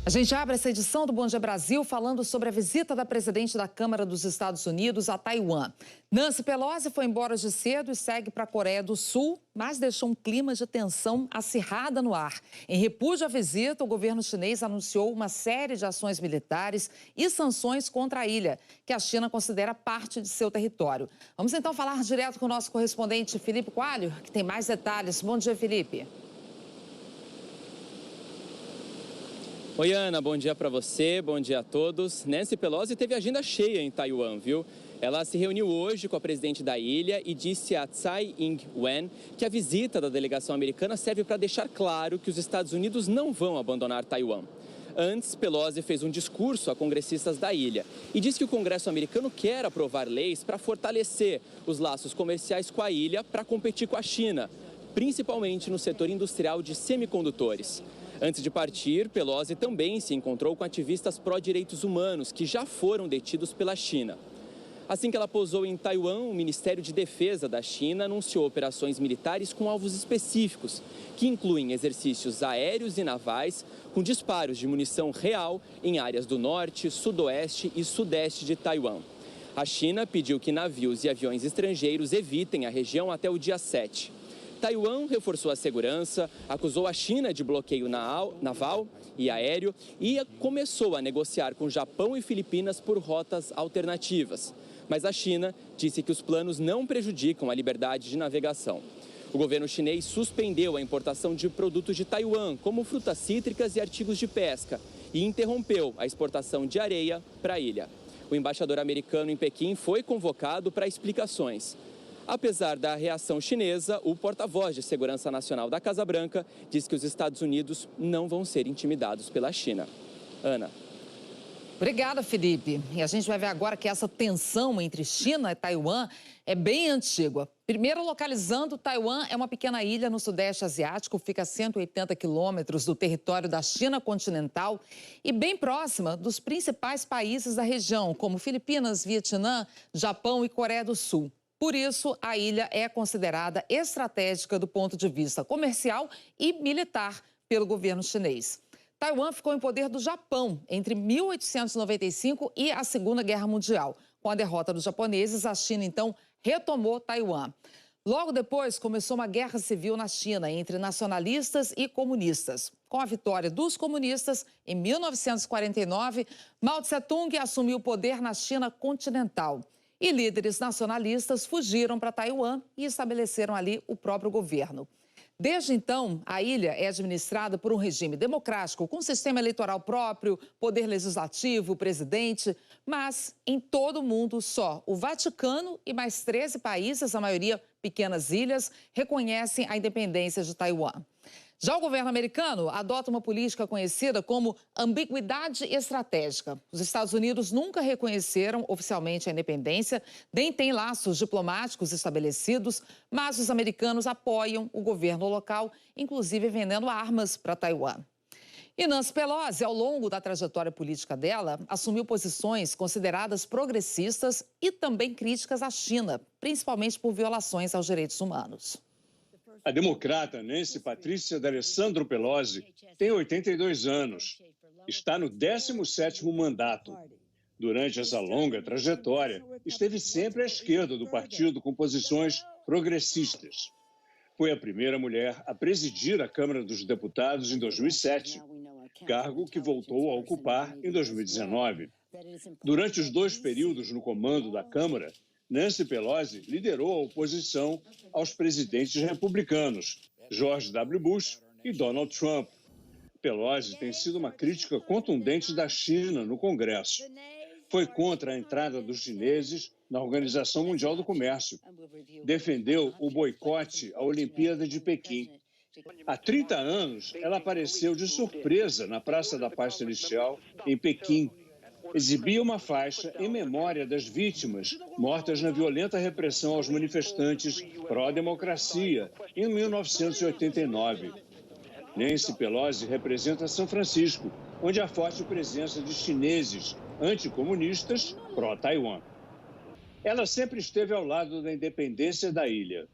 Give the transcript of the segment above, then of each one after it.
A gente abre essa edição do Bom Dia Brasil falando sobre a visita da presidente da Câmara dos Estados Unidos a Taiwan. Nancy Pelosi foi embora hoje cedo e segue para a Coreia do Sul, mas deixou um clima de tensão acirrada no ar. Em repúdio à visita, o governo chinês anunciou uma série de ações militares e sanções contra a ilha, que a China considera parte de seu território. Vamos então falar direto com o nosso correspondente Felipe Coalho, que tem mais detalhes. Bom dia, Felipe. Oi, Ana, bom dia para você, bom dia a todos. Nancy Pelosi teve agenda cheia em Taiwan, viu? Ela se reuniu hoje com a presidente da ilha e disse a Tsai Ing-wen que a visita da delegação americana serve para deixar claro que os Estados Unidos não vão abandonar Taiwan. Antes, Pelosi fez um discurso a congressistas da ilha e disse que o Congresso americano quer aprovar leis para fortalecer os laços comerciais com a ilha para competir com a China, principalmente no setor industrial de semicondutores. Antes de partir, Pelosi também se encontrou com ativistas pró-direitos humanos que já foram detidos pela China. Assim que ela pousou em Taiwan, o Ministério de Defesa da China anunciou operações militares com alvos específicos, que incluem exercícios aéreos e navais com disparos de munição real em áreas do norte, sudoeste e sudeste de Taiwan. A China pediu que navios e aviões estrangeiros evitem a região até o dia 7. Taiwan reforçou a segurança, acusou a China de bloqueio naval e aéreo e começou a negociar com Japão e Filipinas por rotas alternativas. Mas a China disse que os planos não prejudicam a liberdade de navegação. O governo chinês suspendeu a importação de produtos de Taiwan, como frutas cítricas e artigos de pesca, e interrompeu a exportação de areia para a ilha. O embaixador americano em Pequim foi convocado para explicações. Apesar da reação chinesa, o porta-voz de Segurança Nacional da Casa Branca diz que os Estados Unidos não vão ser intimidados pela China. Ana. Obrigada, Felipe. E a gente vai ver agora que essa tensão entre China e Taiwan é bem antiga. Primeiro, localizando, Taiwan é uma pequena ilha no Sudeste Asiático, fica a 180 quilômetros do território da China continental e bem próxima dos principais países da região, como Filipinas, Vietnã, Japão e Coreia do Sul. Por isso, a ilha é considerada estratégica do ponto de vista comercial e militar pelo governo chinês. Taiwan ficou em poder do Japão entre 1895 e a Segunda Guerra Mundial. Com a derrota dos japoneses, a China, então, retomou Taiwan. Logo depois, começou uma guerra civil na China entre nacionalistas e comunistas. Com a vitória dos comunistas, em 1949, Mao Tse-tung assumiu o poder na China continental. E líderes nacionalistas fugiram para Taiwan e estabeleceram ali o próprio governo. Desde então, a ilha é administrada por um regime democrático, com sistema eleitoral próprio, poder legislativo, presidente. Mas, em todo o mundo, só o Vaticano e mais 13 países, a maioria pequenas ilhas, reconhecem a independência de Taiwan. Já o governo americano adota uma política conhecida como ambiguidade estratégica. Os Estados Unidos nunca reconheceram oficialmente a independência, nem têm laços diplomáticos estabelecidos, mas os americanos apoiam o governo local, inclusive vendendo armas para Taiwan. E Nancy Pelosi, ao longo da trajetória política dela, assumiu posições consideradas progressistas e também críticas à China, principalmente por violações aos direitos humanos. A democrata Nancy Patrícia D'Alessandro Pelosi tem 82 anos. Está no 17º mandato. Durante essa longa trajetória, esteve sempre à esquerda do partido com posições progressistas. Foi a primeira mulher a presidir a Câmara dos Deputados em 2007, cargo que voltou a ocupar em 2019. Durante os 2 períodos no comando da Câmara, Nancy Pelosi liderou a oposição aos presidentes republicanos, George W. Bush e Donald Trump. Pelosi tem sido uma crítica contundente da China no Congresso. Foi contra a entrada dos chineses na Organização Mundial do Comércio. Defendeu o boicote à Olimpíada de Pequim. Há 30 anos, ela apareceu de surpresa na Praça da Paz Celestial, em Pequim. Exibia uma faixa em memória das vítimas mortas na violenta repressão aos manifestantes pró-democracia em 1989. Nancy Pelosi representa São Francisco, onde há forte presença de chineses anticomunistas pró-Taiwan. Ela sempre esteve ao lado da independência da ilha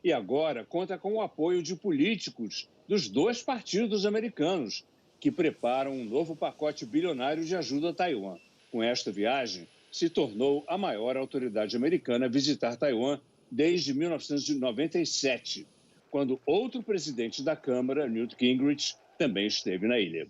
e agora conta com o apoio de políticos dos 2 partidos americanos, que preparam um novo pacote bilionário de ajuda a Taiwan. Com esta viagem, se tornou a maior autoridade americana a visitar Taiwan desde 1997, quando outro presidente da Câmara, Newt Gingrich, também esteve na ilha.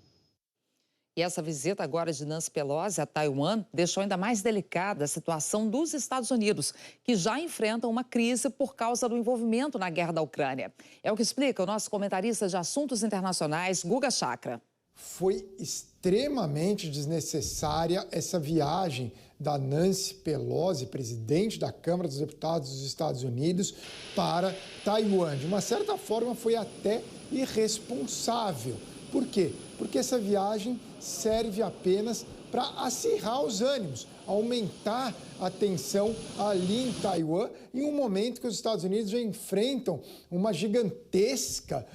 E essa visita agora de Nancy Pelosi a Taiwan deixou ainda mais delicada a situação dos Estados Unidos, que já enfrentam uma crise por causa do envolvimento na guerra da Ucrânia. É o que explica o nosso comentarista de assuntos internacionais, Guga Chakra. Foi extremamente desnecessária essa viagem da Nancy Pelosi, presidente da Câmara dos Deputados dos Estados Unidos, para Taiwan. De uma certa forma, foi até irresponsável. Por quê? Porque essa viagem serve apenas para acirrar os ânimos, aumentar a tensão ali em Taiwan, em um momento que os Estados Unidos já enfrentam uma gigantesca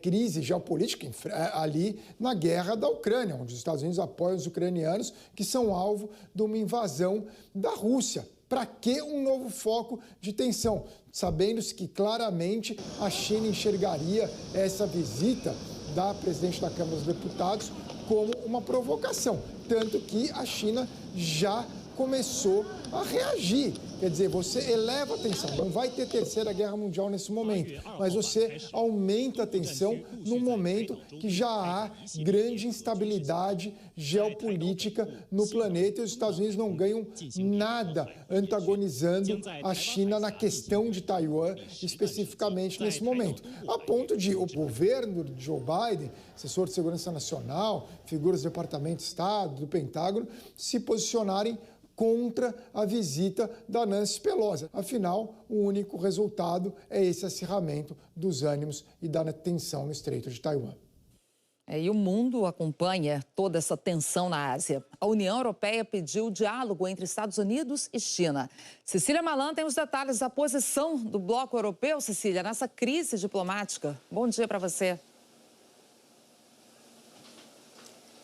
crise geopolítica ali na guerra da Ucrânia, onde os Estados Unidos apoiam os ucranianos que são alvo de uma invasão da Rússia. Para que um novo foco de tensão? Sabendo-se que claramente a China enxergaria essa visita da presidente da Câmara dos Deputados como uma provocação, tanto que a China já começou a reagir. Quer dizer, você eleva a tensão, não vai ter terceira guerra mundial nesse momento, mas você aumenta a tensão num momento que já há grande instabilidade geopolítica no planeta e os Estados Unidos não ganham nada antagonizando a China na questão de Taiwan, especificamente nesse momento. A ponto de o governo de Joe Biden, assessor de segurança nacional, figuras do Departamento de Estado, do Pentágono, se posicionarem contra a visita da Nancy Pelosi. Afinal, o único resultado é esse acirramento dos ânimos e da tensão no Estreito de Taiwan. E o mundo acompanha toda essa tensão na Ásia. A União Europeia pediu diálogo entre Estados Unidos e China. Cecília Malan tem os detalhes da posição do bloco europeu, Cecília, nessa crise diplomática. Bom dia para você.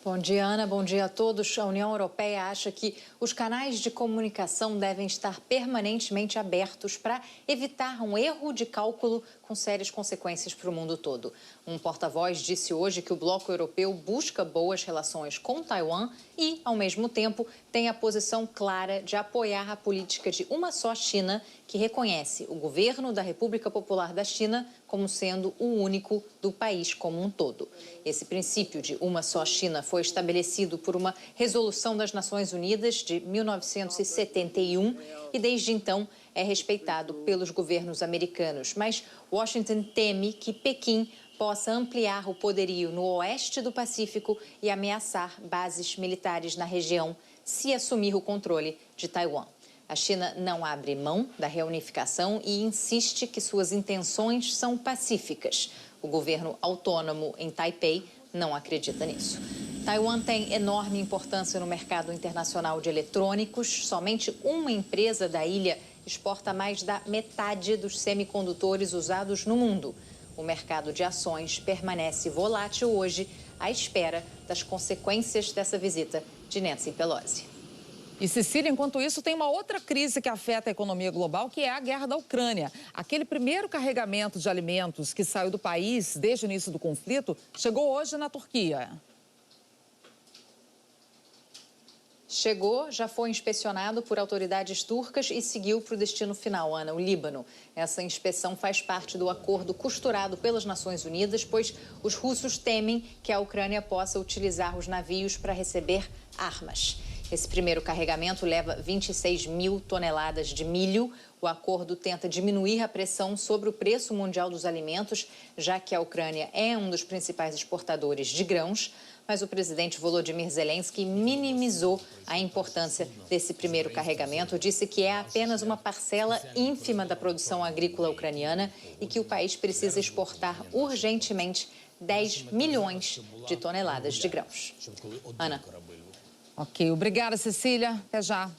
Bom dia, Ana. Bom dia a todos. A União Europeia acha que os canais de comunicação devem estar permanentemente abertos para evitar um erro de cálculo com sérias consequências para o mundo todo. Um porta-voz disse hoje que o bloco europeu busca boas relações com Taiwan e, ao mesmo tempo, tem a posição clara de apoiar a política de uma só China, que reconhece o governo da República Popular da China como sendo o único do país como um todo. Esse princípio de uma só China foi estabelecido por uma resolução das Nações Unidas de 1971 e, desde então, é respeitado pelos governos americanos. Mas Washington teme que Pequim possa ampliar o poderio no oeste do Pacífico e ameaçar bases militares na região se assumir o controle de Taiwan. A China não abre mão da reunificação e insiste que suas intenções são pacíficas. O governo autônomo em Taipei não acredita nisso. Taiwan tem enorme importância no mercado internacional de eletrônicos. Somente uma empresa da ilha exporta mais da metade dos semicondutores usados no mundo. O mercado de ações permanece volátil hoje, à espera das consequências dessa visita de Nancy Pelosi. E, Cecília, enquanto isso, tem uma outra crise que afeta a economia global, que é a guerra da Ucrânia. Aquele primeiro carregamento de alimentos que saiu do país desde o início do conflito chegou hoje na Turquia. Chegou, já foi inspecionado por autoridades turcas e seguiu para o destino final, Ana, o Líbano. Essa inspeção faz parte do acordo costurado pelas Nações Unidas, pois os russos temem que a Ucrânia possa utilizar os navios para receber armas. Esse primeiro carregamento leva 26 mil toneladas de milho. O acordo tenta diminuir a pressão sobre o preço mundial dos alimentos, já que a Ucrânia é um dos principais exportadores de grãos. Mas o presidente Volodymyr Zelensky minimizou a importância desse primeiro carregamento, disse que é apenas uma parcela ínfima da produção agrícola ucraniana e que o país precisa exportar urgentemente 10 milhões de toneladas de grãos. Ana. Ok, obrigada, Cecília. Até já.